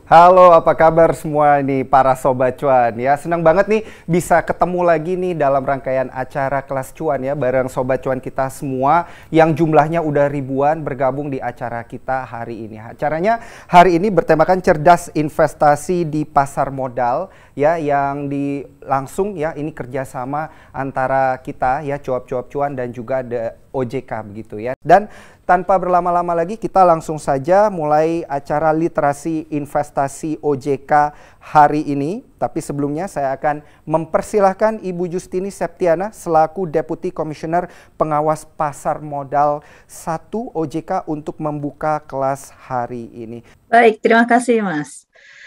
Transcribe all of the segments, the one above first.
Halo, apa kabar semua nih para Sobat Cuan ya. Senang banget nih bisa ketemu lagi nih dalam rangkaian acara Kelas Cuan ya bareng Sobat Cuan kita semua yang jumlahnya udah ribuan bergabung di acara kita hari ini. Acaranya hari ini bertemakan cerdas investasi di pasar modal ya, yang langsung ya ini kerjasama antara kita ya Cuap-Cuap Cuan dan juga OJK begitu ya. Dan tanpa berlama-lama lagi kita langsung saja mulai acara literasi investasi OJK hari ini. Tapi sebelumnya saya akan mempersilahkan Ibu Justini Septiana selaku Deputi Komisioner Pengawas Pasar Modal 1 OJK untuk membuka kelas hari ini. Baik, terima kasih Mas.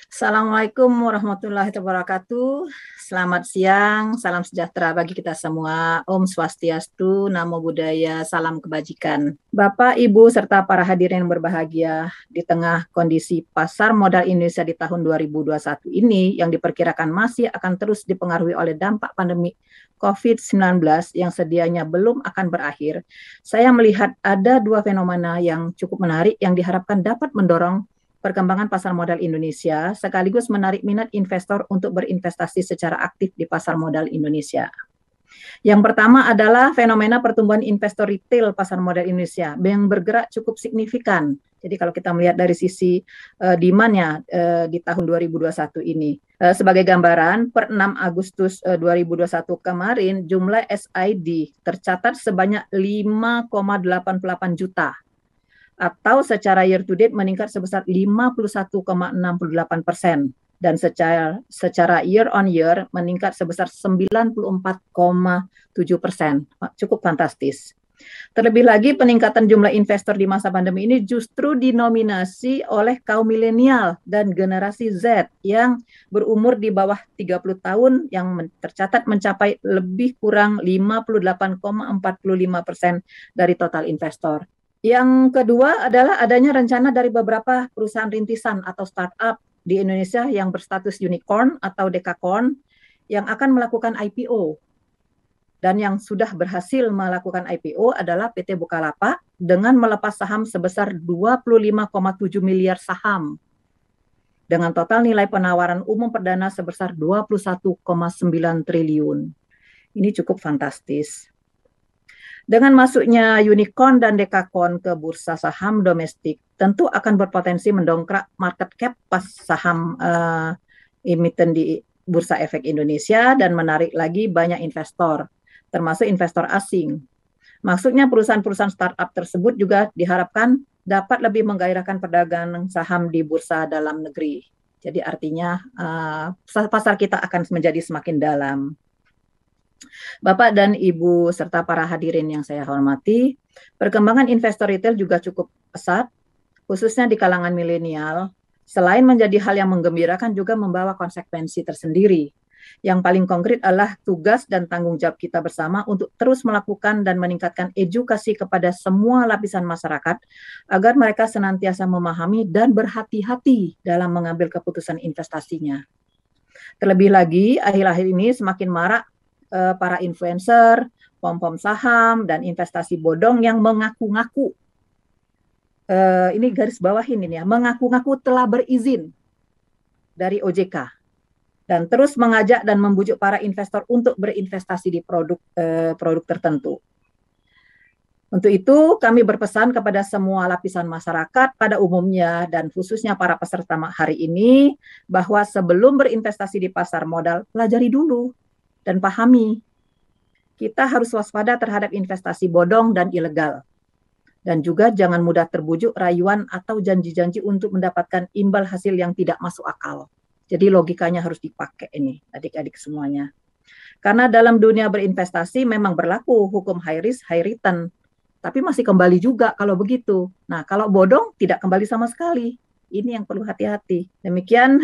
Assalamualaikum warahmatullahi wabarakatuh. Selamat siang, salam sejahtera bagi kita semua. Om Swastiastu, Namo Buddhaya, salam kebajikan. Bapak, Ibu, serta para hadirin yang berbahagia, di tengah kondisi pasar modal Indonesia di tahun 2021 ini yang diperkirakan masih akan terus dipengaruhi oleh dampak pandemi COVID-19 yang sedianya belum akan berakhir, saya melihat ada dua fenomena yang cukup menarik yang diharapkan dapat mendorong perkembangan pasar modal Indonesia, sekaligus menarik minat investor untuk berinvestasi secara aktif di pasar modal Indonesia. Yang pertama adalah fenomena pertumbuhan investor retail pasar modal Indonesia yang bergerak cukup signifikan. Jadi kalau kita melihat dari sisi demand-nya di tahun 2021 ini. Sebagai gambaran, per 6 Agustus 2021 kemarin, jumlah SID tercatat sebanyak 5,88 juta. Atau secara year to date meningkat sebesar 51,68% dan secara year on year meningkat sebesar 94,7%. Cukup fantastis. Terlebih lagi peningkatan jumlah investor di masa pandemi ini justru dinominasi oleh kaum milenial dan generasi Z yang berumur di bawah 30 tahun yang tercatat mencapai lebih kurang 58,45% dari total investor. Yang kedua adalah adanya rencana dari beberapa perusahaan rintisan atau startup di Indonesia yang berstatus unicorn atau dekakorn yang akan melakukan IPO. Dan yang sudah berhasil melakukan IPO adalah PT Bukalapak dengan melepas saham sebesar 25,7 miliar saham. Dengan total nilai penawaran umum perdana sebesar 21,9 triliun. Ini cukup fantastis. Dengan masuknya unicorn dan dekakorn ke bursa saham domestik, tentu akan berpotensi mendongkrak market cap pas saham emiten di Bursa Efek Indonesia dan menarik lagi banyak investor, termasuk investor asing. Maksudnya perusahaan-perusahaan startup tersebut juga diharapkan dapat lebih menggairahkan perdagangan saham di bursa dalam negeri. Jadi artinya pasar kita akan menjadi semakin dalam. Bapak dan Ibu serta para hadirin yang saya hormati, perkembangan investor retail juga cukup pesat, khususnya di kalangan milenial. Selain menjadi hal yang menggembirakan juga membawa konsekuensi tersendiri. Yang paling konkret adalah tugas dan tanggung jawab kita bersama untuk terus melakukan dan meningkatkan edukasi kepada semua lapisan masyarakat agar mereka senantiasa memahami dan berhati-hati dalam mengambil keputusan investasinya. Terlebih lagi, akhir-akhir ini semakin marak para influencer, pom-pom saham, dan investasi bodong yang mengaku-ngaku, ini garis bawahin ini ya, mengaku-ngaku telah berizin dari OJK, dan terus mengajak dan membujuk para investor untuk berinvestasi di produk tertentu. Untuk itu, kami berpesan kepada semua lapisan masyarakat pada umumnya dan khususnya para peserta hari ini, bahwa sebelum berinvestasi di pasar modal, pelajari dulu dan pahami, kita harus waspada terhadap investasi bodong dan ilegal. Dan juga jangan mudah terbujuk rayuan atau janji-janji untuk mendapatkan imbal hasil yang tidak masuk akal. Jadi logikanya harus dipakai ini, adik-adik semuanya. Karena dalam dunia berinvestasi memang berlaku hukum high risk, high return. Tapi masih kembali juga kalau begitu. Nah, kalau bodong tidak kembali sama sekali. Ini yang perlu hati-hati. Demikian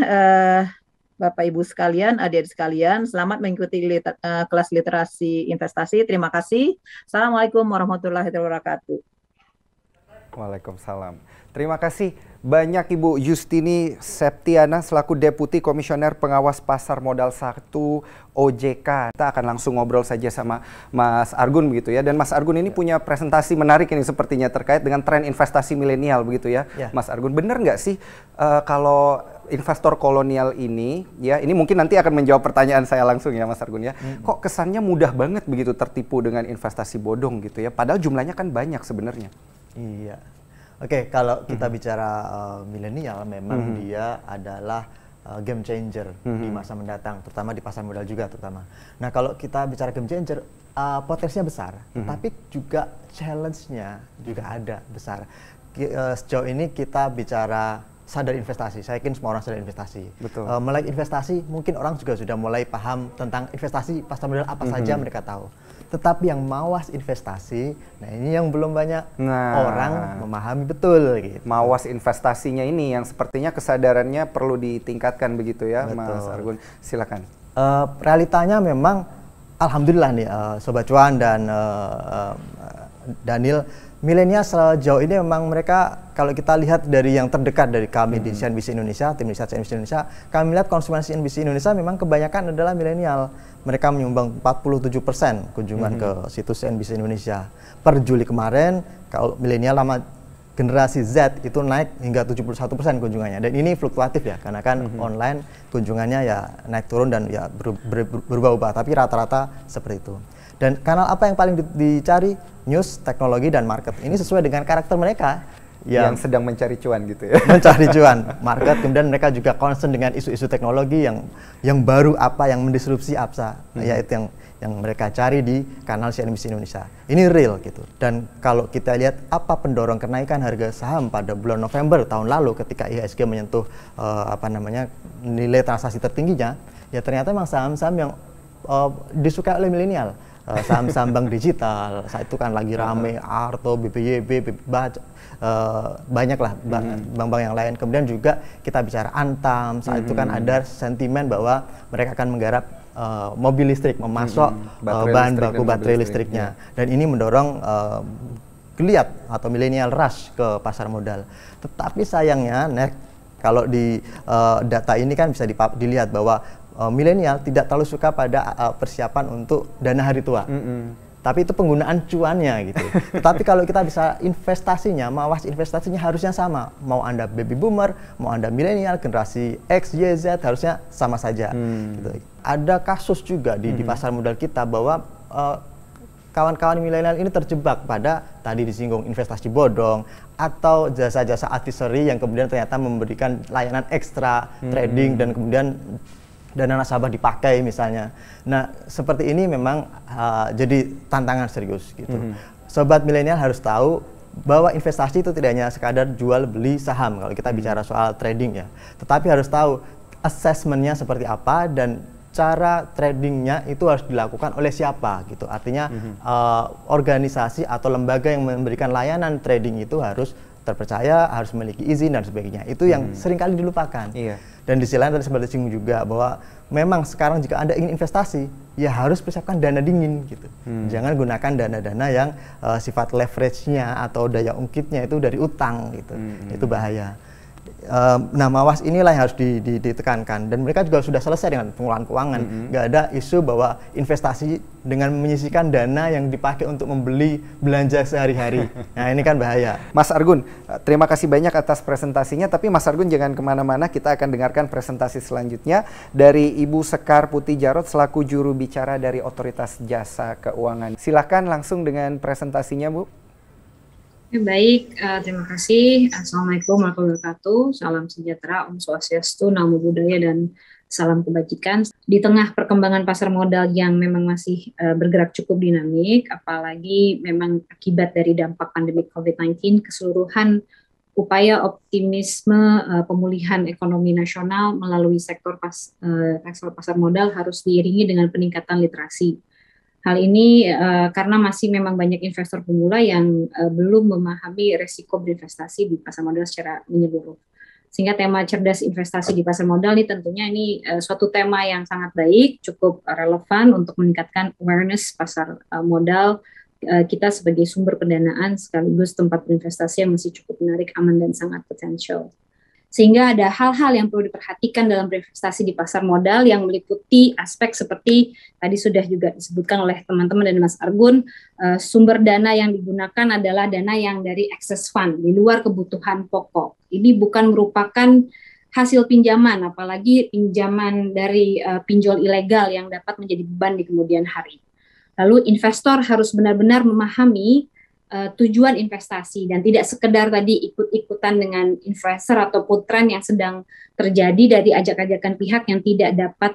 Bapak Ibu sekalian, adik-adik sekalian, selamat mengikuti kelas literasi investasi. Terima kasih. Assalamualaikum warahmatullahi wabarakatuh. Waalaikumsalam. Terima kasih banyak Ibu Justini Septiana selaku Deputi Komisioner Pengawas Pasar Modal 1 OJK. Kita akan langsung ngobrol saja sama Mas Argun begitu ya. Dan Mas Argun ini punya presentasi menarik ini sepertinya terkait dengan tren investasi milenial begitu ya. Mas Argun, benar nggak sih kalau investor kolonial ini, ya ini mungkin nanti akan menjawab pertanyaan saya langsung ya Mas Argun ya. Kok kesannya mudah banget begitu tertipu dengan investasi bodong gitu ya? Padahal jumlahnya kan banyak sebenarnya. Iya. Oke, kalau kita bicara milenial, memang dia adalah game changer di masa mendatang, terutama di pasar modal juga terutama. Nah, kalau kita bicara game changer, potensinya besar, tapi juga challenge-nya juga ada besar. Sejauh ini kita bicara sadar investasi, saya yakin semua orang sadar investasi. Betul. Melek investasi, mungkin orang juga sudah mulai paham tentang investasi pasar modal apa saja mereka tahu. Tetapi yang mawas investasi, nah ini yang belum banyak orang memahami betul. Gitu. Mawas investasinya ini yang sepertinya kesadarannya perlu ditingkatkan begitu ya, Betul. Mas Argun. Silakan. Realitanya memang, alhamdulillah nih, Sobat Cuan dan Daniel, milenial sejauh ini memang mereka, kalau kita lihat dari yang terdekat dari kami di CNBC Indonesia, tim riset CNBC Indonesia, kami lihat konsumen CNBC Indonesia memang kebanyakan adalah milenial. Mereka menyumbang 47% kunjungan ke situs CNBC Indonesia. Per Juli kemarin, kalau milenial sama generasi Z itu naik hingga 71% kunjungannya. Dan ini fluktuatif ya, karena kan online kunjungannya ya naik turun dan ya berubah-ubah. Tapi rata-rata seperti itu. Dan kanal apa yang paling dicari? News, teknologi, dan market. Ini sesuai dengan karakter mereka. Yang sedang mencari cuan gitu ya. Mencari cuan, market, kemudian mereka juga concern dengan isu-isu teknologi yang baru apa, yang mendisrupsi apa, yaitu yang mereka cari di kanal CNBC Indonesia. Ini real gitu. Dan kalau kita lihat apa pendorong kenaikan harga saham pada bulan November tahun lalu ketika IHSG menyentuh nilai transaksi tertingginya, ya ternyata memang saham-saham yang disukai oleh milenial. Saham-saham bank digital, saat itu kan lagi rame, Arto, BPYB, banyaklah bank-bank yang lain. Kemudian juga kita bicara Antam, saat itu kan ada sentimen bahwa mereka akan menggarap mobil listrik, memasok bahan baku baterai listriknya. Dan ini mendorong geliat atau milenial rush ke pasar modal. Tetapi sayangnya, kalau di data ini kan bisa dilihat bahwa milenial tidak terlalu suka pada persiapan untuk dana hari tua. Tapi itu penggunaan cuannya gitu. Tapi kalau kita bisa investasinya, mawas investasinya harusnya sama. Mau Anda baby boomer, mau Anda milenial, generasi X, Y, Z, harusnya sama saja. Gitu. Ada kasus juga di pasar modal kita bahwa kawan-kawan milenial ini terjebak pada tadi disinggung investasi bodong atau jasa-jasa advisory yang kemudian ternyata memberikan layanan ekstra trading dan kemudian dana nasabah dipakai misalnya. Nah, seperti ini memang jadi tantangan serius gitu. Sobat milenial harus tahu bahwa investasi itu tidak hanya sekadar jual beli saham kalau kita bicara soal trading ya. Tetapi harus tahu assessment-nya seperti apa dan cara tradingnya itu harus dilakukan oleh siapa gitu. Artinya organisasi atau lembaga yang memberikan layanan trading itu harus terpercaya, harus memiliki izin dan sebagainya. Itu yang seringkali dilupakan. Dan di sisi lain tadi sempat disinggung juga bahwa memang sekarang jika Anda ingin investasi, ya harus persiapkan dana dingin gitu. Jangan gunakan dana-dana yang sifat leverage-nya atau daya ungkitnya itu dari utang gitu. Itu bahaya. Nah, mawas inilah yang harus ditekankan dan mereka juga sudah selesai dengan pengelolaan keuangan. Nggak ada isu bahwa investasi dengan menyisihkan dana yang dipakai untuk membeli belanja sehari-hari. Nah, ini kan bahaya. Mas Argun, terima kasih banyak atas presentasinya, tapi Mas Argun jangan kemana-mana, kita akan dengarkan presentasi selanjutnya dari Ibu Sekar Putih Jarot selaku juru bicara dari Otoritas Jasa Keuangan. Silakan langsung dengan presentasinya, Bu. Baik, terima kasih. Assalamualaikum warahmatullahi wabarakatuh. Salam sejahtera, Om Swastiastu, Namo Buddhaya, dan salam kebajikan. Di tengah perkembangan pasar modal yang memang masih bergerak cukup dinamik, apalagi memang akibat dari dampak pandemi COVID-19, keseluruhan upaya optimisme pemulihan ekonomi nasional melalui sektor pasar modal harus diiringi dengan peningkatan literasi. Hal ini karena masih memang banyak investor pemula yang belum memahami resiko berinvestasi di pasar modal secara menyeluruh. Sehingga tema cerdas investasi di pasar modal ini tentunya ini suatu tema yang sangat baik, cukup relevan untuk meningkatkan awareness pasar modal kita sebagai sumber pendanaan sekaligus tempat berinvestasi yang masih cukup menarik, aman, dan sangat potensial. Sehingga ada hal-hal yang perlu diperhatikan dalam berinvestasi di pasar modal yang meliputi aspek seperti tadi sudah juga disebutkan oleh teman-teman dan Mas Argun, sumber dana yang digunakan adalah dana yang dari excess fund, di luar kebutuhan pokok. Ini bukan merupakan hasil pinjaman, apalagi pinjaman dari pinjol ilegal yang dapat menjadi beban di kemudian hari. Lalu investor harus benar-benar memahami tujuan investasi dan tidak sekedar tadi ikut-ikutan dengan investor ataupun tren yang sedang terjadi dari ajak-ajakan pihak yang tidak dapat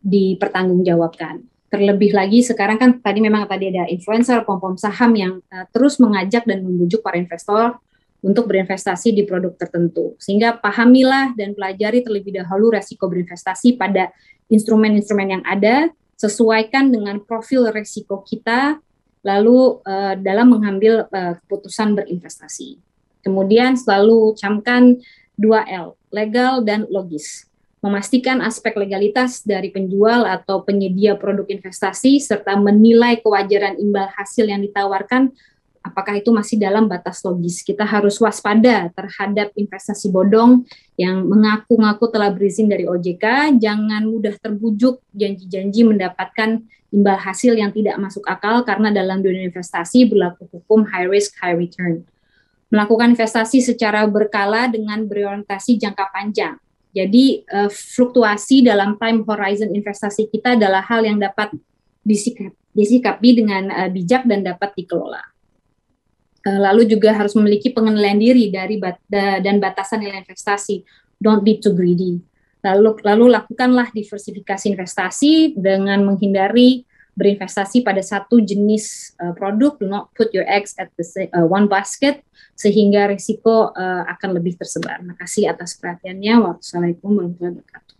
dipertanggungjawabkan. Terlebih lagi sekarang kan tadi ada influencer, pom-pom saham yang terus mengajak dan membujuk para investor untuk berinvestasi di produk tertentu. Sehingga pahamilah dan pelajari terlebih dahulu resiko berinvestasi pada instrumen-instrumen yang ada, sesuaikan dengan profil resiko kita, lalu dalam mengambil keputusan berinvestasi. Kemudian selalu camkan 2L, legal dan logis. Memastikan aspek legalitas dari penjual atau penyedia produk investasi, serta menilai kewajaran imbal hasil yang ditawarkan, apakah itu masih dalam batas logis. Kita harus waspada terhadap investasi bodong yang mengaku-ngaku telah berizin dari OJK, jangan mudah terbujuk janji-janji mendapatkan imbal hasil yang tidak masuk akal karena dalam dunia investasi berlaku hukum high risk, high return. Melakukan investasi secara berkala dengan berorientasi jangka panjang. Jadi fluktuasi dalam time horizon investasi kita adalah hal yang dapat disikapi dengan bijak dan dapat dikelola. Lalu juga harus memiliki pengendalian diri dan batasan nilai investasi. Don't be too greedy. Lalu lakukanlah diversifikasi investasi dengan menghindari berinvestasi pada satu jenis produk. Do not put your eggs at the one basket, sehingga risiko akan lebih tersebar. Terima kasih atas perhatiannya. Wassalamualaikum warahmatullahi wabarakatuh.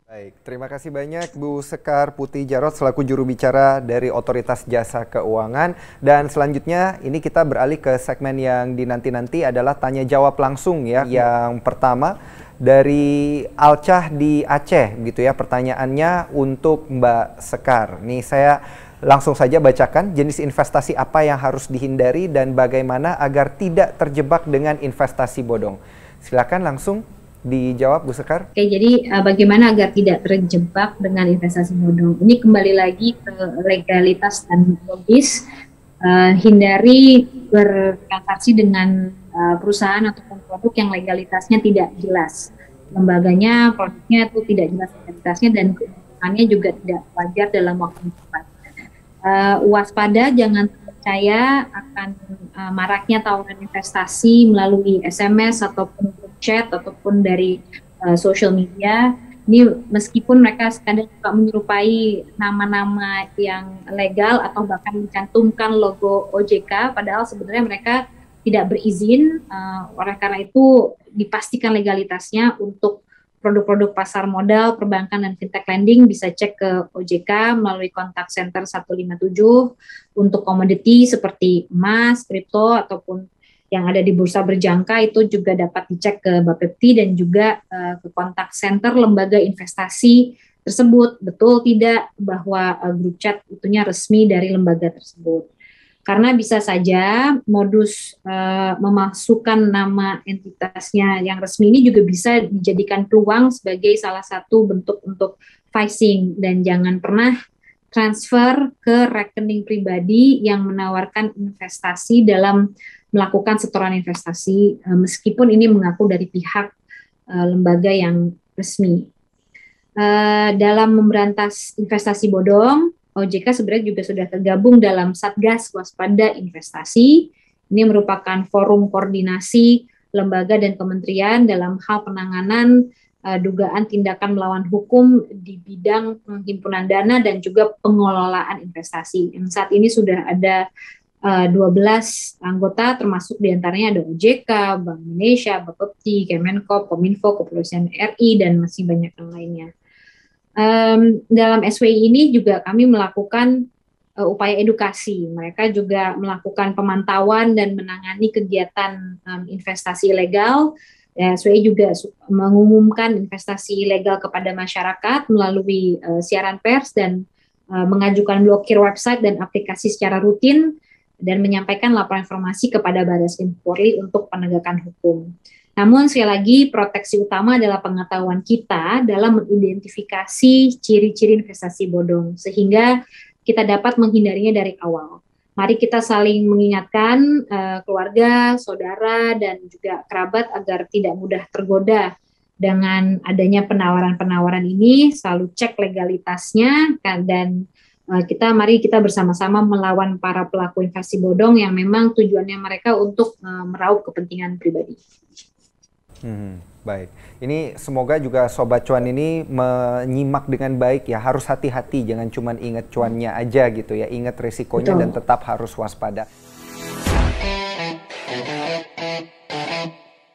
Baik, terima kasih banyak Bu Sekar Putih Jarot selaku juru bicara dari Otoritas Jasa Keuangan. Dan selanjutnya ini kita beralih ke segmen yang dinanti-nanti adalah tanya jawab langsung ya. Yang pertama dari Alcah di Aceh gitu ya, pertanyaannya untuk Mbak Sekar. Nih saya langsung saja bacakan, jenis investasi apa yang harus dihindari dan bagaimana agar tidak terjebak dengan investasi bodong. Silakan langsung dijawab Bu Sekar. Oke, jadi bagaimana agar tidak terjebak dengan investasi bodong? Ini kembali lagi ke legalitas dan logis. Hindari bertransaksi dengan perusahaan ataupun produk yang legalitasnya tidak jelas. Lembaganya, produknya itu tidak jelas legalitasnya dan keuntungannya juga tidak wajar dalam waktu yang cepat. Waspada, jangan percaya akan maraknya tawaran investasi melalui SMS ataupun chat ataupun dari social media. Ini meskipun mereka kadang juga menyerupai nama-nama yang legal atau bahkan mencantumkan logo OJK, padahal sebenarnya mereka tidak berizin. Oleh karena itu dipastikan legalitasnya. Untuk produk-produk pasar modal, perbankan dan fintech lending bisa cek ke OJK melalui kontak center 157. Untuk komoditi seperti emas, kripto ataupun yang ada di bursa berjangka itu juga dapat dicek ke Bapepti dan juga ke kontak center lembaga investasi tersebut. Betul tidak bahwa grup chat itunya resmi dari lembaga tersebut. Karena bisa saja modus memasukkan nama entitasnya yang resmi ini juga bisa dijadikan peluang sebagai salah satu bentuk untuk phishing, dan jangan pernah transfer ke rekening pribadi yang menawarkan investasi dalam melakukan setoran investasi meskipun ini mengaku dari pihak lembaga yang resmi. Dalam memberantas investasi bodong, OJK sebenarnya juga sudah tergabung dalam Satgas Waspada Investasi. Ini merupakan forum koordinasi lembaga dan kementerian dalam hal penanganan dugaan tindakan melawan hukum di bidang penghimpunan dana dan juga pengelolaan investasi. Yang saat ini sudah ada 12 anggota, termasuk diantaranya ada OJK, Bank Indonesia, Bapepti, Kemenko, Kominfo, Kepolisian RI, dan masih banyak yang lainnya. Dalam SWI ini juga kami melakukan upaya edukasi. Mereka juga melakukan pemantauan dan menangani kegiatan investasi ilegal. SWI juga mengumumkan investasi ilegal kepada masyarakat melalui siaran pers dan mengajukan blokir website dan aplikasi secara rutin, dan menyampaikan laporan informasi kepada Barreskrim Polri untuk penegakan hukum. Namun sekali lagi proteksi utama adalah pengetahuan kita dalam mengidentifikasi ciri-ciri investasi bodong sehingga kita dapat menghindarinya dari awal. Mari kita saling mengingatkan keluarga, saudara, dan juga kerabat agar tidak mudah tergoda dengan adanya penawaran-penawaran ini selalu cek legalitasnya dan mari kita bersama-sama melawan para pelaku investasi bodong yang memang tujuannya mereka untuk meraup kepentingan pribadi. Baik, ini semoga juga Sobat Cuan ini menyimak dengan baik ya, harus hati-hati, jangan cuma ingat cuannya aja gitu ya, ingat risikonya. Betul. Dan tetap harus waspada.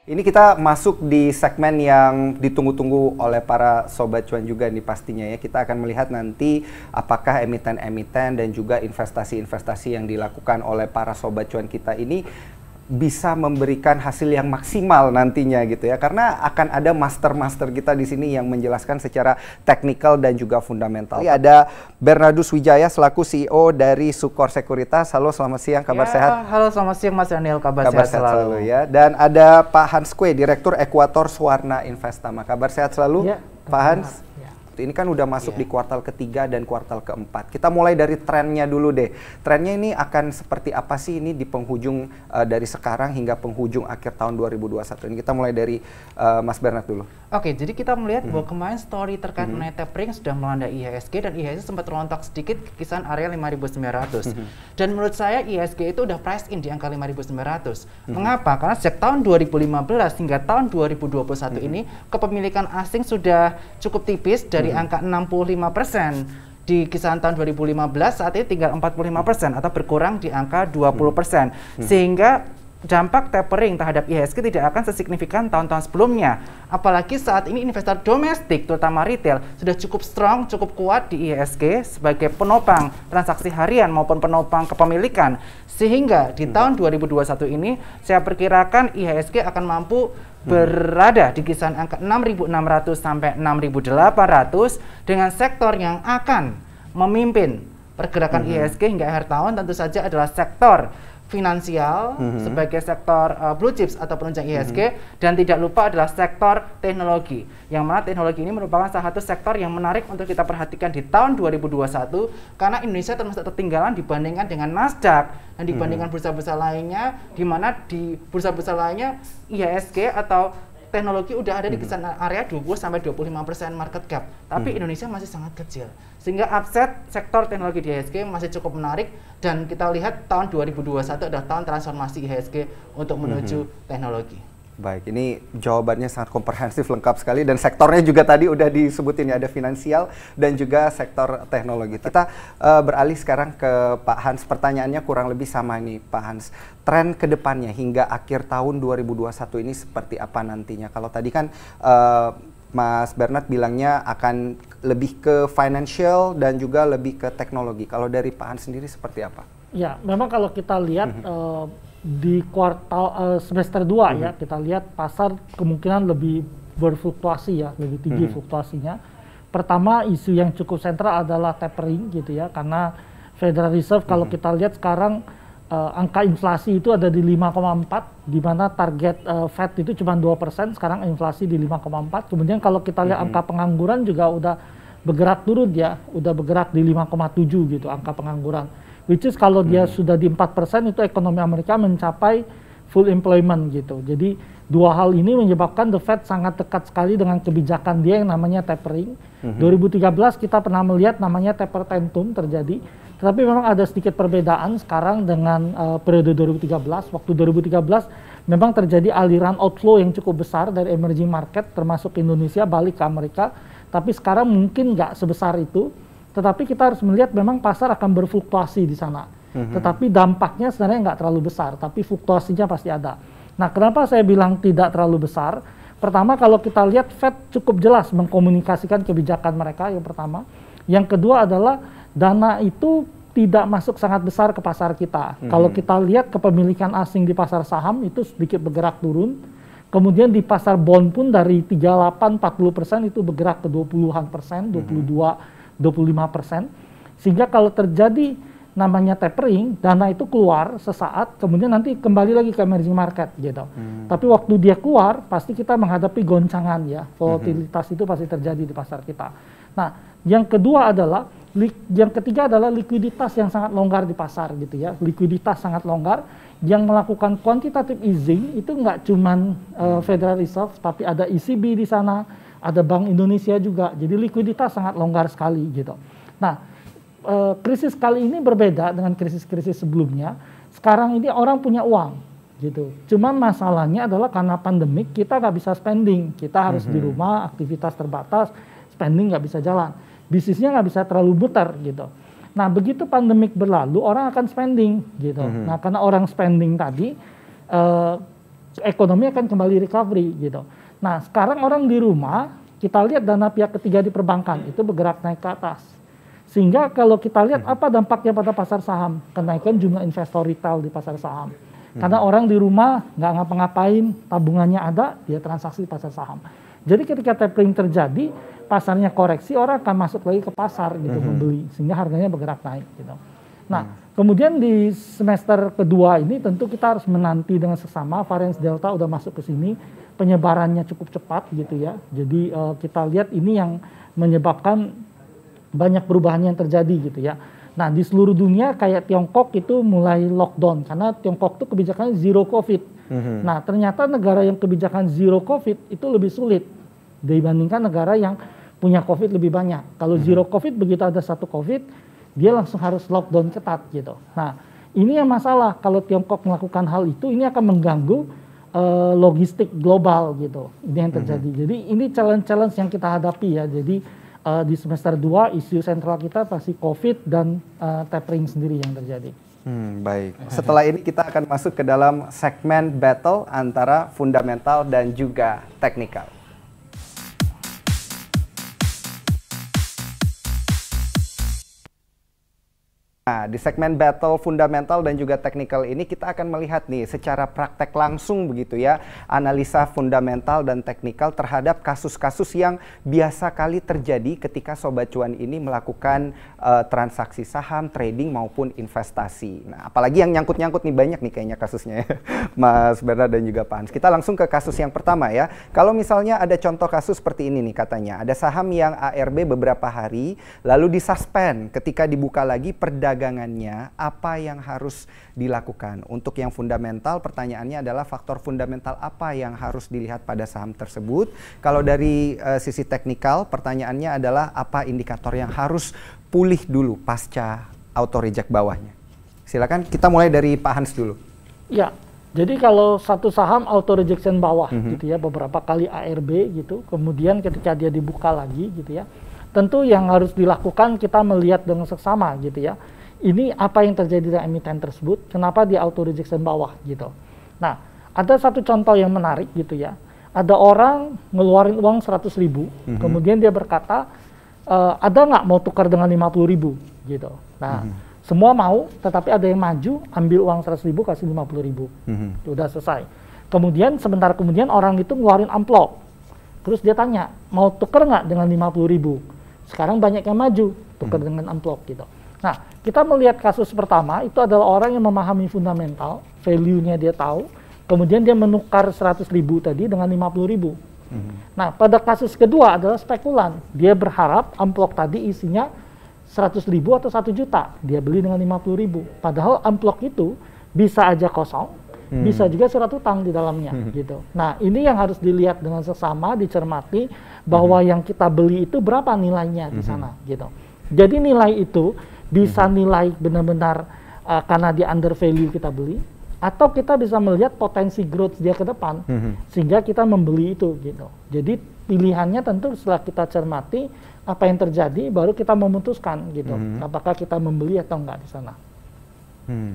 Ini kita masuk di segmen yang ditunggu-tunggu oleh para Sobat Cuan juga nih pastinya ya. Kita akan melihat nanti apakah emiten-emiten dan juga investasi-investasi yang dilakukan oleh para Sobat Cuan kita ini bisa memberikan hasil yang maksimal nantinya gitu ya, karena akan ada master-master kita di sini yang menjelaskan secara teknikal dan juga fundamental. Ada Bernardus Wijaya selaku CEO dari Sukor Sekuritas. Halo, selamat siang, kabar sehat? Halo, selamat siang Mas Daniel, kabar sehat selalu ya. Dan ada Pak Hans Kue, Direktur Ekuator Swarna Investama. Kabar sehat selalu, ya, Pak Hans? Ya. Ini kan udah masuk di kuartal ketiga dan kuartal keempat. Kita mulai dari trennya dulu deh. Trennya ini akan seperti apa sih ini di penghujung dari sekarang hingga penghujung akhir tahun 2021. Ini kita mulai dari Mas Bernard dulu. Oke, jadi kita melihat bahwa kemarin story terkait mengenai tapering sudah melanda IHSG dan IHSG sempat rontok sedikit ke kisaran area 5.900. Dan menurut saya IHSG itu udah price in di angka 5.900. Mengapa? Karena sejak tahun 2015 hingga tahun 2021 ini kepemilikan asing sudah cukup tipis dari angka 65% di kisaran tahun 2015, saat ini tinggal 45% atau berkurang di angka 20%. Sehingga dampak tapering terhadap IHSG tidak akan sesignifikan tahun-tahun sebelumnya. Apalagi saat ini investor domestik, terutama retail, sudah cukup strong, cukup kuat di IHSG sebagai penopang transaksi harian maupun penopang kepemilikan. Sehingga di tahun 2021 ini, saya perkirakan IHSG akan mampu berada di kisaran angka 6.600 sampai 6.800 dengan sektor yang akan memimpin pergerakan IHSG hingga akhir tahun tentu saja adalah sektor finansial sebagai sektor blue chips atau penunjang IHSG, dan tidak lupa adalah sektor teknologi, yang mana teknologi ini merupakan salah satu sektor yang menarik untuk kita perhatikan di tahun 2021 karena Indonesia termasuk tertinggalan dibandingkan dengan Nasdaq dan dibandingkan bursa-bursa lainnya, di mana di bursa-bursa lainnya IHSG atau teknologi udah ada di kisaran area 20-25% market cap, tapi Indonesia masih sangat kecil. Sehingga upside sektor teknologi di IHSG masih cukup menarik, dan kita lihat tahun 2021 adalah tahun transformasi IHSG untuk menuju teknologi. Baik, ini jawabannya sangat komprehensif, lengkap sekali, dan sektornya juga tadi udah disebutin ya, ada finansial dan juga sektor teknologi. Kita beralih sekarang ke Pak Hans. Pertanyaannya kurang lebih sama nih Pak Hans. Tren kedepannya hingga akhir tahun 2021 ini seperti apa nantinya? Kalau tadi kan Mas Bernard bilangnya akan lebih ke financial dan juga lebih ke teknologi. Kalau dari Pak Hans sendiri seperti apa? Ya, memang kalau kita lihat di kuartal semester 2 ya, kita lihat pasar kemungkinan lebih berfluktuasi ya, lebih tinggi fluktuasinya. Pertama, isu yang cukup sentral adalah tapering gitu ya, karena Federal Reserve kalau kita lihat sekarang angka inflasi itu ada di 5,4, di mana target Fed itu cuma 2%, sekarang inflasi di 5,4. Kemudian kalau kita lihat angka pengangguran juga udah bergerak turun ya, udah bergerak di 5,7 gitu angka pengangguran. Which is kalau dia sudah di 4% itu ekonomi Amerika mencapai full employment gitu. Jadi dua hal ini menyebabkan The Fed sangat dekat sekali dengan kebijakan dia yang namanya tapering. 2013 kita pernah melihat namanya taper tantrum terjadi. Tetapi memang ada sedikit perbedaan sekarang dengan periode 2013. Waktu 2013 memang terjadi aliran outflow yang cukup besar dari emerging market termasuk Indonesia balik ke Amerika. Tapi sekarang mungkin nggak sebesar itu. Tetapi kita harus melihat memang pasar akan berfluktuasi di sana. Tetapi dampaknya sebenarnya nggak terlalu besar, tapi fluktuasinya pasti ada. Nah, kenapa saya bilang tidak terlalu besar? Pertama, kalau kita lihat Fed cukup jelas mengkomunikasikan kebijakan mereka, yang pertama. Yang kedua adalah dana itu tidak masuk sangat besar ke pasar kita. Kalau kita lihat kepemilikan asing di pasar saham itu sedikit bergerak turun. Kemudian di pasar bond pun dari 38-40% itu bergerak ke 20-an%, 25%, sehingga kalau terjadi namanya tapering, dana itu keluar sesaat, kemudian nanti kembali lagi ke emerging market gitu. Tapi waktu dia keluar, pasti kita menghadapi goncangan ya, volatilitas itu pasti terjadi di pasar kita. Nah, yang kedua adalah Yang ketiga adalah likuiditas yang sangat longgar di pasar gitu ya. Likuiditas sangat longgar yang melakukan quantitative easing itu nggak cuman Federal Reserve, tapi ada ECB di sana, ada Bank Indonesia juga. Jadi likuiditas sangat longgar sekali gitu. Nah, krisis kali ini berbeda dengan krisis-krisis sebelumnya. Sekarang ini orang punya uang gitu. Cuman masalahnya adalah karena pandemik kita nggak bisa spending, kita harus di rumah, aktivitas terbatas, spending nggak bisa jalan. Bisnisnya nggak bisa terlalu muter gitu. Nah begitu pandemik berlalu orang akan spending gitu. Nah karena orang spending tadi ekonomi akan kembali recovery gitu. Nah sekarang orang di rumah kita lihat dana pihak ketiga di perbankan itu bergerak naik ke atas. Sehingga kalau kita lihat apa dampaknya pada pasar saham, kenaikan jumlah investor retail di pasar saham. Karena orang di rumah nggak ngapa-ngapain, tabungannya ada, dia transaksi di pasar saham. Jadi ketika tapering terjadi, pasarnya koreksi, orang akan masuk lagi ke pasar gitu membeli, sehingga harganya bergerak naik gitu. Nah, kemudian di semester kedua ini tentu kita harus menanti dengan seksama, varian Delta udah masuk ke sini, penyebarannya cukup cepat gitu ya. Jadi kita lihat ini yang menyebabkan banyak perubahan yang terjadi gitu ya. Nah, di seluruh dunia kayak Tiongkok itu mulai lockdown karena Tiongkok itu kebijakan zero COVID. Nah, ternyata negara yang kebijakan zero COVID itu lebih sulit dibandingkan negara yang punya COVID lebih banyak. Kalau zero COVID begitu ada satu COVID, dia langsung harus lockdown ketat gitu. Nah, ini yang masalah kalau Tiongkok melakukan hal itu, ini akan mengganggu logistik global gitu. Ini yang terjadi. Jadi ini challenge-challenge yang kita hadapi ya. Jadi di semester 2 isu sentral kita pasti COVID dan tapering sendiri yang terjadi. Baik. Setelah ini kita akan masuk ke dalam segmen battle antara fundamental dan juga teknikal. Nah, di segmen battle fundamental dan juga teknikal ini kita akan melihat nih secara praktek langsung begitu ya, analisa fundamental dan teknikal terhadap kasus-kasus yang biasa kali terjadi ketika Sobat Cuan ini melakukan transaksi saham, trading maupun investasi. Nah, apalagi yang nyangkut-nyangkut nih banyak nih kayaknya kasusnya ya, Mas Bernard dan juga Pak Hans. Kita langsung ke kasus yang pertama ya. Kalau misalnya ada contoh kasus seperti ini nih katanya, ada saham yang ARB beberapa hari lalu disuspend ketika dibuka lagi perdagangannya, apa yang harus dilakukan? Untuk yang fundamental, pertanyaannya adalah faktor fundamental apa yang harus dilihat pada saham tersebut. Kalau dari sisi teknikal, pertanyaannya adalah apa indikator yang harus pulih dulu pasca auto reject bawahnya. Silakan kita mulai dari Pak Hans dulu. Ya, jadi kalau satu saham auto rejection bawah gitu ya, beberapa kali ARB gitu, kemudian ketika dia dibuka lagi gitu ya, tentu yang harus dilakukan kita melihat dengan seksama gitu ya. Ini apa yang terjadi dengan emiten tersebut, kenapa dia auto rejection bawah gitu. Nah, ada satu contoh yang menarik gitu ya. Ada orang ngeluarin uang 100.000, kemudian dia berkata, ada nggak mau tukar dengan 50.000 gitu. Nah, semua mau, tetapi ada yang maju, ambil uang 100.000 kasih 50.000. Udah selesai. Kemudian sebentar kemudian orang itu ngeluarin amplop. Terus dia tanya, mau tukar nggak dengan 50.000? Sekarang banyak yang maju, tukar dengan amplop gitu. Nah, kita melihat kasus pertama itu adalah orang yang memahami fundamental, value-nya dia tahu, kemudian dia menukar 100.000 tadi dengan 50.000. Nah, pada kasus kedua adalah spekulan. Dia berharap amplop tadi isinya 100.000 atau 1 juta. Dia beli dengan 50.000. Padahal amplop itu bisa aja kosong, bisa juga surat utang di dalamnya gitu. Nah, ini yang harus dilihat dengan seksama, dicermati bahwa yang kita beli itu berapa nilainya di sana gitu. Jadi nilai itu bisa nilai benar-benar karena dia under value kita beli, atau kita bisa melihat potensi growth dia ke depan sehingga kita membeli itu gitu. Jadi pilihannya tentu setelah kita cermati apa yang terjadi baru kita memutuskan gitu, apakah kita membeli atau enggak di sana.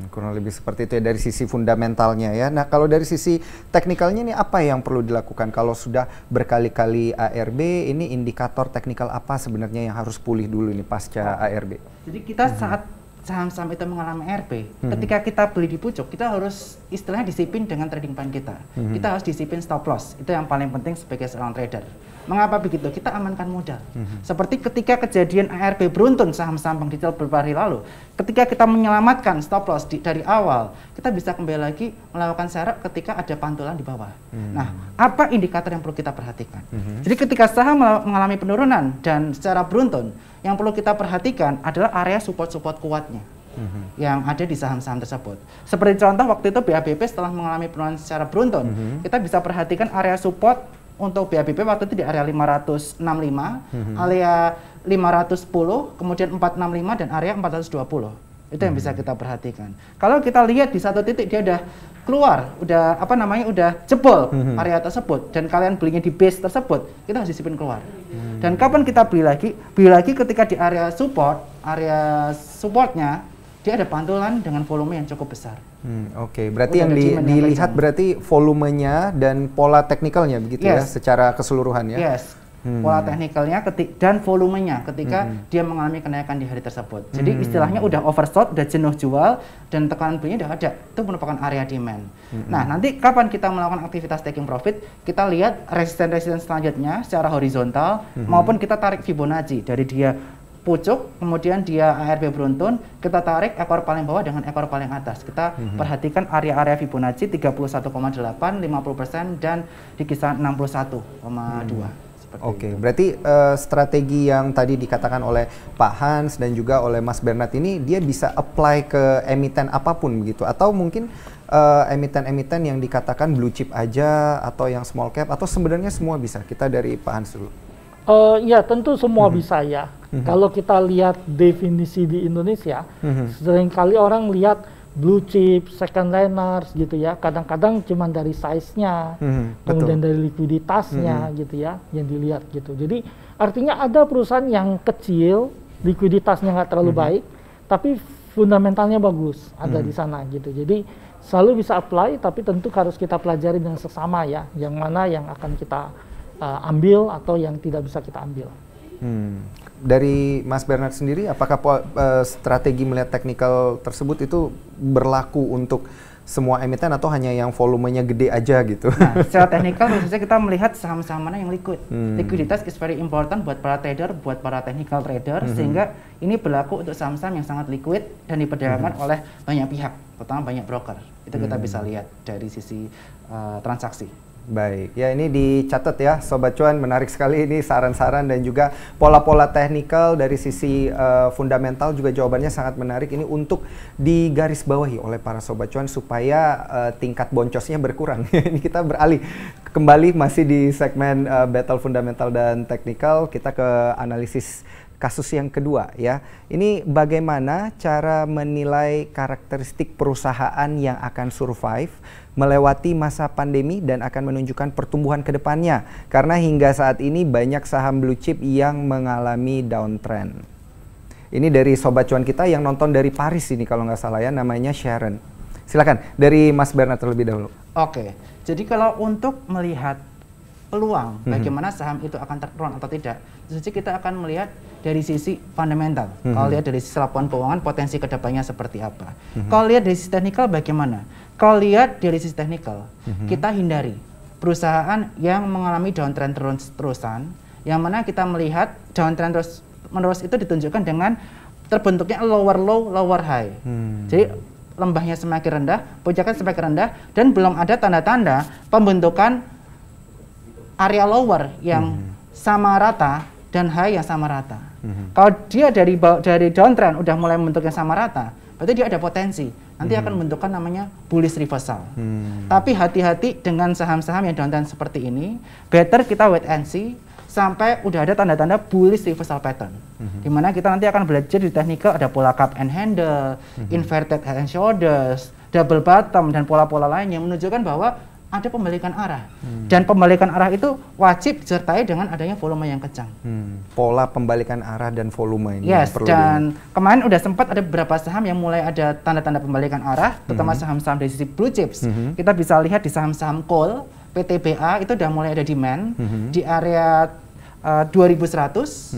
Kurang lebih seperti itu ya dari sisi fundamentalnya ya. Nah, kalau dari sisi teknikalnya ini apa yang perlu dilakukan? Kalau sudah berkali-kali ARB, ini indikator teknikal apa sebenarnya yang harus pulih dulu ini pasca ARB? Jadi kita saat saham-saham itu mengalami ARB, ketika kita beli di pucuk, kita harus istilahnya disiplin dengan trading plan kita. Kita harus disiplin stop loss, itu yang paling penting sebagai seorang trader. Mengapa begitu? Kita amankan modal. Seperti ketika kejadian ARB beruntun saham-saham Bank Digital beberapa hari lalu, ketika kita menyelamatkan stop loss dari awal, kita bisa kembali lagi melakukan serap ketika ada pantulan di bawah. Nah, apa indikator yang perlu kita perhatikan? Jadi ketika saham mengalami penurunan dan secara beruntun, yang perlu kita perhatikan adalah area support-support kuatnya yang ada di saham-saham tersebut. Seperti contoh waktu itu BABP setelah mengalami penurunan secara beruntun, kita bisa perhatikan area support untuk BABP waktu itu di area 565, area 510, kemudian 465 dan area 420. Itu yang bisa kita perhatikan. Kalau kita lihat di satu titik dia udah keluar, udah udah jebol area tersebut dan kalian belinya di base tersebut, kita harus disipin keluar. Dan kapan kita beli lagi? Beli lagi ketika di area supportnya dia ada pantulan dengan volume yang cukup besar. Oke, berarti yang dilihat berarti volumenya dan pola teknikalnya begitu ya, secara keseluruhan ya. Yes. Pola teknikalnya dan volumenya ketika dia mengalami kenaikan di hari tersebut. Jadi istilahnya udah oversold, udah jenuh jual dan tekanan belinya udah ada. Itu merupakan area demand. Nah, nanti kapan kita melakukan aktivitas taking profit, kita lihat resisten-resisten selanjutnya secara horizontal maupun kita tarik Fibonacci dari dia pucuk, kemudian dia ARB beruntun, kita tarik ekor paling bawah dengan ekor paling atas. Kita perhatikan area-area Fibonacci 31,8, 50% dan di kisaran 61,2. Oke, berarti strategi yang tadi dikatakan oleh Pak Hans dan juga oleh Mas Bernard ini dia bisa apply ke emiten apapun begitu, atau mungkin emiten-emiten yang dikatakan blue chip aja atau yang small cap, atau sebenarnya semua bisa? Kita dari Pak Hans dulu. Ya tentu semua bisa ya. Kalau kita lihat definisi di Indonesia, seringkali orang lihat blue chip, second liners gitu ya. Kadang-kadang cuma dari size-nya, kemudian dari likuiditasnya gitu ya, yang dilihat gitu. Jadi artinya ada perusahaan yang kecil, likuiditasnya nggak terlalu baik, tapi fundamentalnya bagus, ada di sana gitu. Jadi selalu bisa apply, tapi tentu harus kita pelajari dengan seksama ya, yang mana yang akan kita ambil atau yang tidak bisa kita ambil. Dari Mas Bernard sendiri, apakah strategi melihat teknikal tersebut itu berlaku untuk semua emiten atau hanya yang volumenya gede aja gitu? Nah, secara teknikal khususnya kita melihat saham-saham mana yang liquid. Likuiditas is very important buat para trader, buat para technical trader, sehingga ini berlaku untuk saham-saham yang sangat liquid dan diperdagangkan oleh banyak pihak, terutama banyak broker. Itu kita bisa lihat dari sisi transaksi. Baik, ya ini dicatat ya Sobat Cuan, menarik sekali ini saran-saran dan juga pola-pola teknikal dari sisi fundamental juga jawabannya sangat menarik. Ini untuk digarisbawahi oleh para Sobat Cuan supaya tingkat boncosnya berkurang. Ini kita beralih kembali masih di segmen Battle Fundamental dan Teknikal, kita ke analisis kasus yang kedua ya. Ini bagaimana cara menilai karakteristik perusahaan yang akan survive melewati masa pandemi dan akan menunjukkan pertumbuhan ke depannya. Karena hingga saat ini banyak saham blue chip yang mengalami downtrend. Ini dari Sobat Cuan kita yang nonton dari Paris ini kalau nggak salah ya, namanya Sharon. Silakan dari Mas Bernard terlebih dahulu. Oke, jadi kalau untuk melihat peluang bagaimana saham itu akan terperon atau tidak, jadi kita akan melihat dari sisi fundamental. Kalau lihat dari sisi laporan keuangan, potensi kedepannya seperti apa. Kalau lihat dari sisi teknikal bagaimana? Kalau lihat dari sisi teknikal, kita hindari perusahaan yang mengalami downtrend terus-terusan, yang mana kita melihat downtrend terus-menerus itu ditunjukkan dengan terbentuknya lower low, lower high. Jadi lembahnya semakin rendah, puncaknya semakin rendah, dan belum ada tanda-tanda pembentukan area lower yang sama rata dan high yang sama rata. Kalau dia dari downtrend udah mulai membentuknya sama rata, berarti dia ada potensi nanti akan membentukkan namanya bullish reversal. Tapi hati-hati dengan saham-saham yang downtrend seperti ini, better kita wait and see sampai udah ada tanda-tanda bullish reversal pattern. Dimana kita nanti akan belajar di technical ada pola cup and handle, inverted head and shoulders, double bottom dan pola-pola lain yang menunjukkan bahwa ada pembalikan arah. Dan pembalikan arah itu wajib disertai dengan adanya volume yang kencang. Pola pembalikan arah dan volume ini. Yes, dan kemarin udah sempat ada beberapa saham yang mulai ada tanda-tanda pembalikan arah, terutama saham-saham dari sisi blue chips. Kita bisa lihat di saham-saham coal, PTBA itu udah mulai ada demand di area 2100.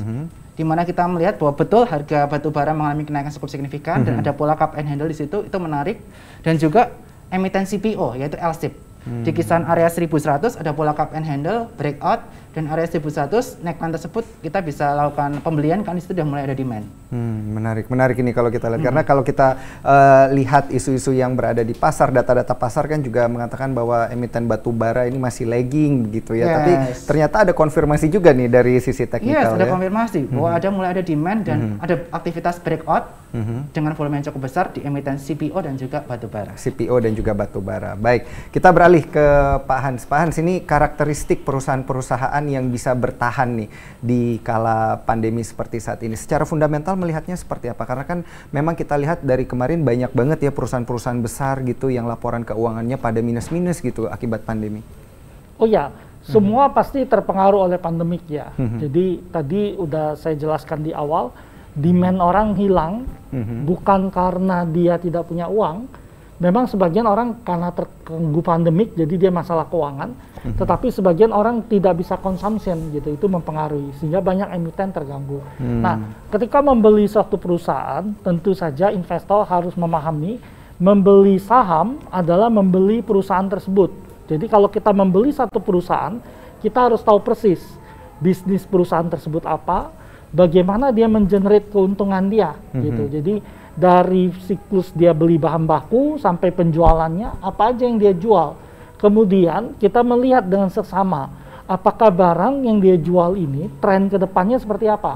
Di mana kita melihat bahwa betul harga batu bara mengalami kenaikan cukup signifikan dan ada pola cup and handle di situ, itu menarik. Dan juga emiten CPO yaitu LSIP. Di kisaran area 1100 ada pola cup and handle breakout dan area 1100 neckline tersebut kita bisa lakukan pembelian kan itu sudah mulai ada demand. Menarik ini kalau kita lihat karena kalau kita lihat isu-isu yang berada di pasar, data-data pasar kan juga mengatakan bahwa emiten batu bara ini masih lagging begitu ya. Tapi ternyata ada konfirmasi juga nih dari sisi teknikal ada konfirmasi bahwa mulai ada demand dan ada aktivitas breakout dengan volume yang cukup besar di emiten CPO dan juga batu bara. CPO dan juga batu bara. Baik, kita beralih ke Pak Hans. Pak Hans, ini karakteristik perusahaan-perusahaan yang bisa bertahan nih di kala pandemi seperti saat ini. Secara fundamental melihatnya seperti apa? Karena kan memang kita lihat dari kemarin banyak banget ya perusahaan-perusahaan besar gitu yang laporan keuangannya pada minus-minus gitu akibat pandemi. Oh ya, semua pasti terpengaruh oleh pandemik ya. Jadi tadi udah saya jelaskan di awal, demand orang hilang bukan karena dia tidak punya uang. Memang sebagian orang karena terganggu pandemik jadi dia masalah keuangan, tetapi sebagian orang tidak bisa consumption gitu, itu mempengaruhi sehingga banyak emiten terganggu. Nah, ketika membeli suatu perusahaan, tentu saja investor harus memahami membeli saham adalah membeli perusahaan tersebut. Jadi kalau kita membeli satu perusahaan, kita harus tahu persis bisnis perusahaan tersebut apa, bagaimana dia mengenerate keuntungan dia gitu. Jadi dari siklus dia beli bahan baku sampai penjualannya, apa aja yang dia jual. Kemudian kita melihat dengan seksama, apakah barang yang dia jual ini tren ke depannya seperti apa.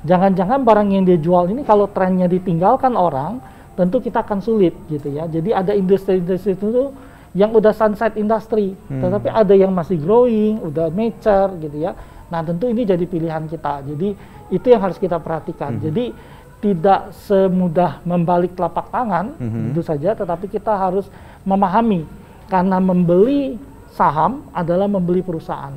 Jangan-jangan barang yang dia jual ini kalau trennya ditinggalkan orang, tentu kita akan sulit gitu ya. Jadi ada industri-industri itu yang udah sunset industry, tetapi ada yang masih growing, udah mature gitu ya. Nah tentu ini jadi pilihan kita. Jadi itu yang harus kita perhatikan. Jadi tidak semudah membalik telapak tangan, tentu saja, tetapi kita harus memahami karena membeli saham adalah membeli perusahaan.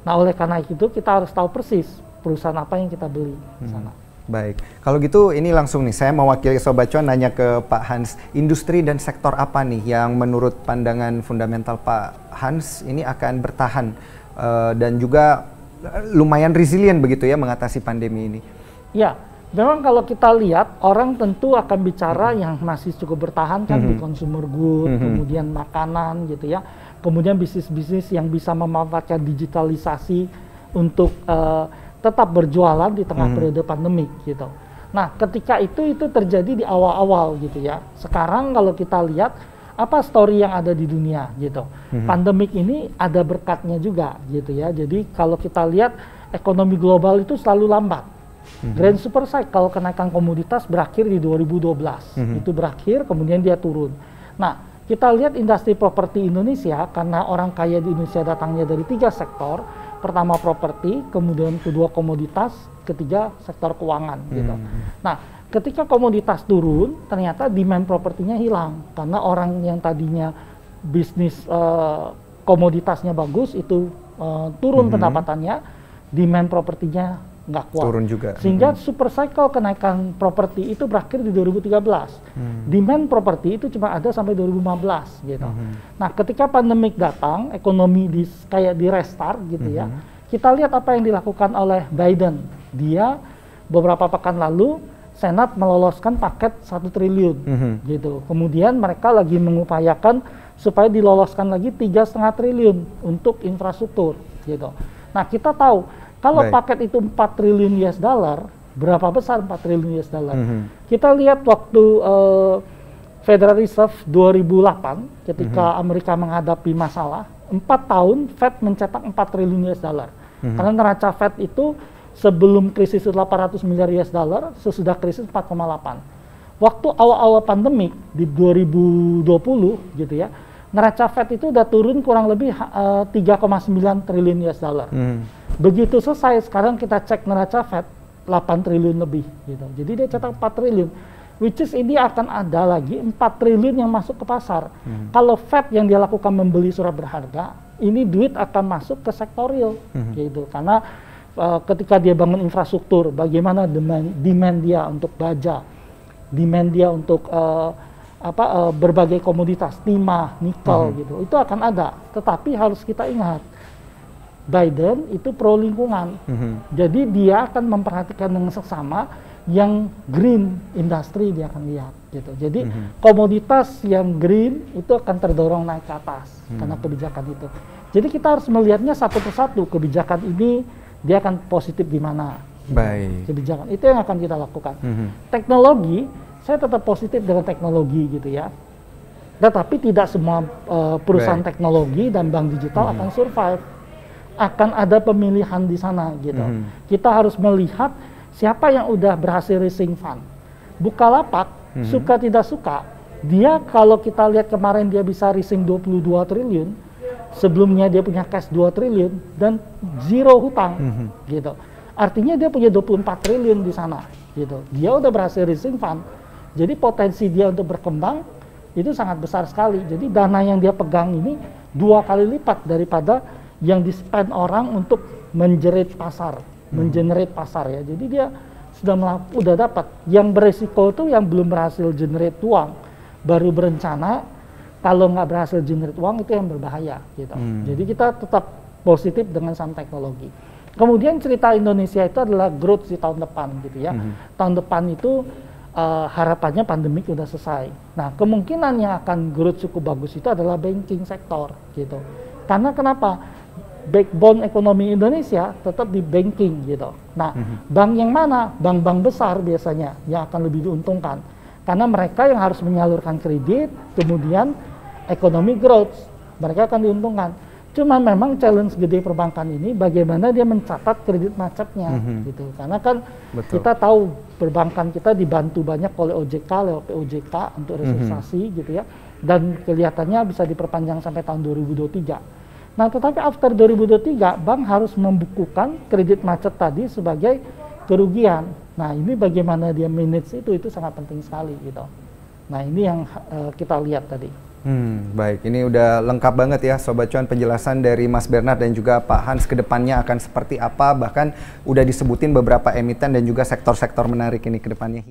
Nah, oleh karena itu kita harus tahu persis perusahaan apa yang kita beli di sana. Baik, kalau gitu ini langsung nih saya mewakili Sobat Cuan nanya ke Pak Hans, industri dan sektor apa nih yang menurut pandangan fundamental Pak Hans ini akan bertahan dan juga lumayan resilient begitu ya mengatasi pandemi ini? Ya. Memang kalau kita lihat, orang tentu akan bicara yang masih cukup bertahan kan di consumer good, kemudian makanan gitu ya. Kemudian bisnis-bisnis yang bisa memanfaatkan digitalisasi untuk tetap berjualan di tengah periode pandemik gitu. Nah, ketika itu terjadi di awal-awal gitu ya. Sekarang kalau kita lihat, apa story yang ada di dunia gitu. Pandemik ini ada berkatnya juga gitu ya. Jadi kalau kita lihat, ekonomi global itu selalu lambat. Grand super cycle kenaikan komoditas berakhir di 2012. Itu berakhir, kemudian dia turun. Nah, kita lihat industri properti Indonesia, karena orang kaya di Indonesia datangnya dari 3 sektor. Pertama properti, kemudian kedua komoditas, ketiga sektor keuangan gitu. Nah, ketika komoditas turun, ternyata demand propertinya hilang. Karena orang yang tadinya bisnis komoditasnya bagus, itu turun pendapatannya, demand propertinya nggak kuat. Turun juga. Sehingga super cycle kenaikan properti itu berakhir di 2013. Demand properti itu cuma ada sampai 2015 gitu. Nah, ketika pandemik datang, ekonomi kayak di restart gitu ya. Kita lihat apa yang dilakukan oleh Biden. Dia beberapa pekan lalu Senat meloloskan paket 1 triliun gitu. Kemudian mereka lagi mengupayakan supaya diloloskan lagi 3,5 triliun untuk infrastruktur gitu. Nah, kita tahu kalau paket itu 4 triliun US dollar, berapa besar 4 triliun US dollar? Kita lihat waktu Federal Reserve 2008, ketika Amerika menghadapi masalah, 4 tahun Fed mencetak 4 triliun US dollar. Karena neraca Fed itu sebelum krisis 800 miliar US dollar, sesudah krisis 4,8. Waktu awal-awal pandemik di 2020 gitu ya, neraca Fed itu udah turun kurang lebih 3,9 triliun US dollar. Begitu selesai, sekarang kita cek neraca Fed 8 triliun lebih gitu. Jadi dia cetak 4 triliun. Which is ini akan ada lagi 4 triliun yang masuk ke pasar. Kalau Fed yang dia lakukan membeli surat berharga, ini duit akan masuk ke sektor real gitu. Karena ketika dia bangun infrastruktur, bagaimana demand dia untuk baja, demand dia untuk berbagai komoditas, timah, nikel gitu. Itu akan ada. Tetapi harus kita ingat, Biden itu pro lingkungan. Jadi dia akan memperhatikan dengan seksama yang green industry dia akan lihat gitu. Jadi komoditas yang green itu akan terdorong naik ke atas karena kebijakan itu. Jadi kita harus melihatnya satu persatu, kebijakan ini dia akan positif di mana. Baik. Kebijakan itu yang akan kita lakukan. Teknologi, saya tetap positif dengan teknologi gitu ya. Tetapi tidak semua perusahaan teknologi dan bank digital akan survive. Akan ada pemilihan di sana gitu. Kita harus melihat siapa yang udah berhasil raising fund. Bukalapak, suka tidak suka, dia kalau kita lihat kemarin dia bisa raising 22 triliun, sebelumnya dia punya cash 2 triliun dan zero hutang gitu. Artinya dia punya 24 triliun di sana gitu. Dia udah berhasil raising fund. Jadi potensi dia untuk berkembang itu sangat besar sekali. Jadi dana yang dia pegang ini 2 kali lipat daripada yang di-spend orang untuk menjerit pasar, mengenerate pasar ya. Jadi dia udah dapat. Yang beresiko itu yang belum berhasil generate uang, baru berencana. Kalau nggak berhasil generate uang itu yang berbahaya gitu. Jadi kita tetap positif dengan saham teknologi. Kemudian cerita Indonesia itu adalah growth di tahun depan gitu ya. Tahun depan itu harapannya pandemik udah selesai. Nah kemungkinan yang akan growth cukup bagus itu adalah banking sektor gitu. Karena kenapa? Backbone ekonomi Indonesia tetap di banking gitu. Nah, bank yang mana? Bank-bank besar biasanya yang akan lebih diuntungkan. Karena mereka yang harus menyalurkan kredit, kemudian ekonomi growth, mereka akan diuntungkan. Cuma memang challenge gede perbankan ini bagaimana dia mencatat kredit macetnya gitu. Karena kan kita tahu perbankan kita dibantu banyak oleh OJK, lewat POJK untuk restrukturisasi gitu ya. Dan kelihatannya bisa diperpanjang sampai tahun 2023. Nah, tetapi after 2023, bank harus membukukan kredit macet tadi sebagai kerugian. Nah, ini bagaimana dia manage itu sangat penting sekali gitu. Nah, ini yang kita lihat tadi. Baik, ini udah lengkap banget ya Sobat Cuan penjelasan dari Mas Bernard dan juga Pak Hans ke depannya akan seperti apa, bahkan udah disebutin beberapa emiten dan juga sektor-sektor menarik ini ke depannya.